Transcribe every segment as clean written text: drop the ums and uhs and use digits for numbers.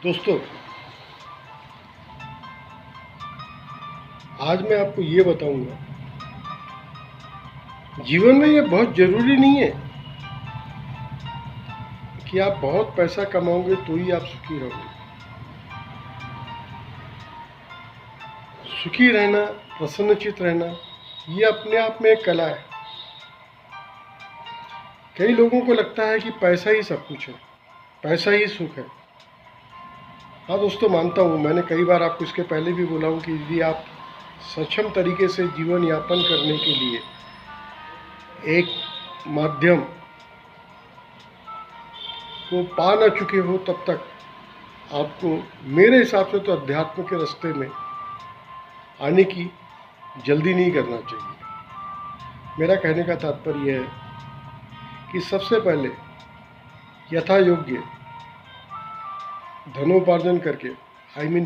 दोस्तों, आज मैं आपको ये बताऊंगा, जीवन में ये बहुत ज़रूरी नहीं है कि आप बहुत पैसा कमाओगे तो ही आप सुखी रहोगे। सुखी रहना, प्रसन्नचित रहना, ये अपने आप में एक कला है। कई लोगों को लगता है कि पैसा ही सब कुछ है, पैसा ही सुख है। हाँ दोस्तों, मानता हूँ, मैंने कई बार आपको इसके पहले भी बोला हूँ कि यदि आप सक्षम तरीके से जीवन यापन करने के लिए एक माध्यम को पा न चुके हो, तब तक आपको मेरे हिसाब से तो अध्यात्म के रास्ते में आने की जल्दी नहीं करना चाहिए। मेरा कहने का तात्पर्य यह है कि सबसे पहले यथा योग्य धनोपार्जन करके,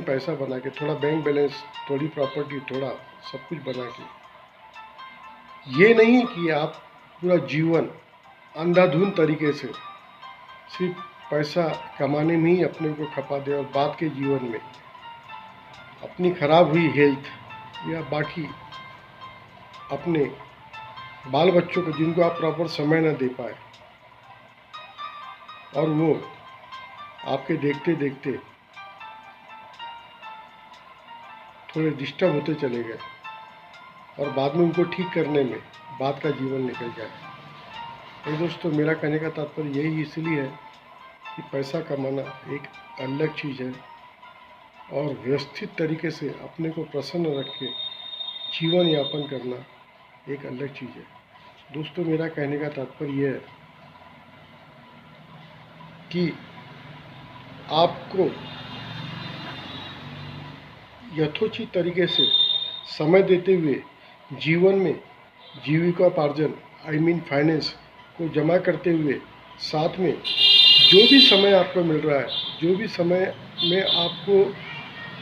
पैसा बना के, थोड़ा बैंक बैलेंस, थोड़ी प्रॉपर्टी, थोड़ा सब कुछ बना के, ये नहीं कि आप पूरा जीवन अंधाधुंध तरीके से सिर्फ पैसा कमाने में ही अपने को खपा दे और बाद के जीवन में अपनी खराब हुई हेल्थ या बाकी अपने बाल बच्चों को, जिनको आप प्रॉपर समय न दे पाए और वो आपके देखते देखते थोड़े डिस्टर्ब होते चले गए और बाद में उनको ठीक करने में बाद का जीवन निकल जाए। तो दोस्तों, मेरा कहने का तात्पर्य यही इसलिए है कि पैसा कमाना एक अलग चीज़ है और व्यवस्थित तरीके से अपने को प्रसन्न रख के जीवन यापन करना एक अलग चीज़ है। दोस्तों, मेरा कहने का तात्पर्य यह है कि आपको यथोचित तरीके से समय देते हुए जीवन में जीविकोपार्जन, फाइनेंस को जमा करते हुए, साथ में जो भी समय आपको मिल रहा है, जो भी समय में आपको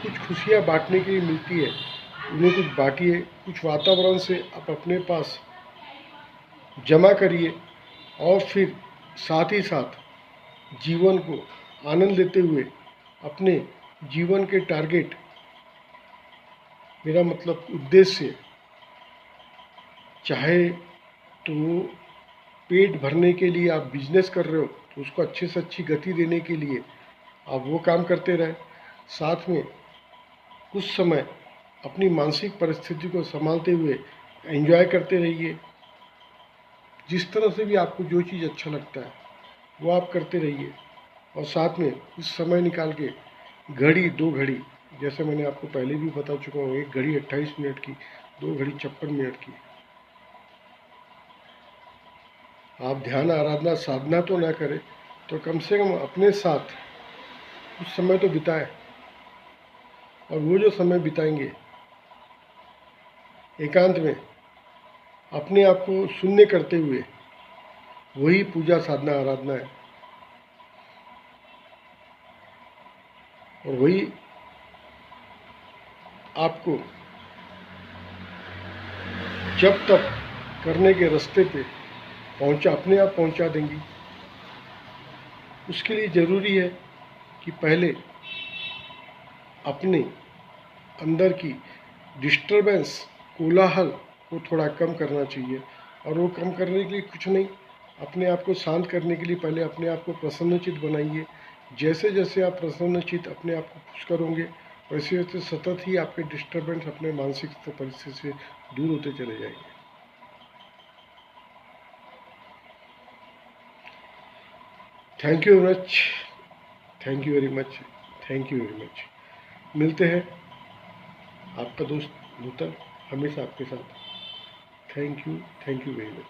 कुछ खुशियाँ बांटने के लिए मिलती है, उन्हें कुछ बांटिए। कुछ वातावरण से आप अपने पास जमा करिए और फिर साथ ही साथ जीवन को आनंद लेते हुए अपने जीवन के टारगेट, मेरा मतलब उद्देश्य, चाहे तो पेट भरने के लिए आप बिजनेस कर रहे हो तो उसको अच्छे से अच्छी गति देने के लिए आप वो काम करते रहे, साथ में कुछ समय अपनी मानसिक परिस्थिति को संभालते हुए एंजॉय करते रहिए। जिस तरह से भी आपको जो चीज़ अच्छा लगता है वो आप करते रहिए और साथ में कुछ समय निकाल के घड़ी, 2 घड़ी, जैसे मैंने आपको पहले भी बता चुका हूँ, 1 घड़ी 28 मिनट की, 2 घड़ी 56 मिनट की, आप ध्यान, आराधना, साधना तो ना करें तो कम से कम अपने साथ कुछ समय तो बिताएं। और वो जो समय बिताएंगे एकांत में अपने आप को शून्य करते हुए, वही पूजा, साधना, आराधना है। और वही आपको जब तक करने के रास्ते पे अपने आप पहुंचा देंगी। उसके लिए ज़रूरी है कि पहले अपने अंदर की डिस्टर्बेंस, कोलाहल को थोड़ा कम करना चाहिए। और वो कम करने के लिए कुछ नहीं, अपने आप को शांत करने के लिए पहले अपने आप को प्रसन्नचित बनाइए। जैसे जैसे आप प्रसन्नचित अपने आप को खुश करोगे, वैसे वैसे सतत ही आपके डिस्टर्बेंस अपने मानसिक परिस्थिति से दूर होते चले जाएंगे। Thank you very much, thank you very much, thank you very much. मिलते हैं, आपका दोस्त नूतन, हमेशा आपके साथ। Thank you very much.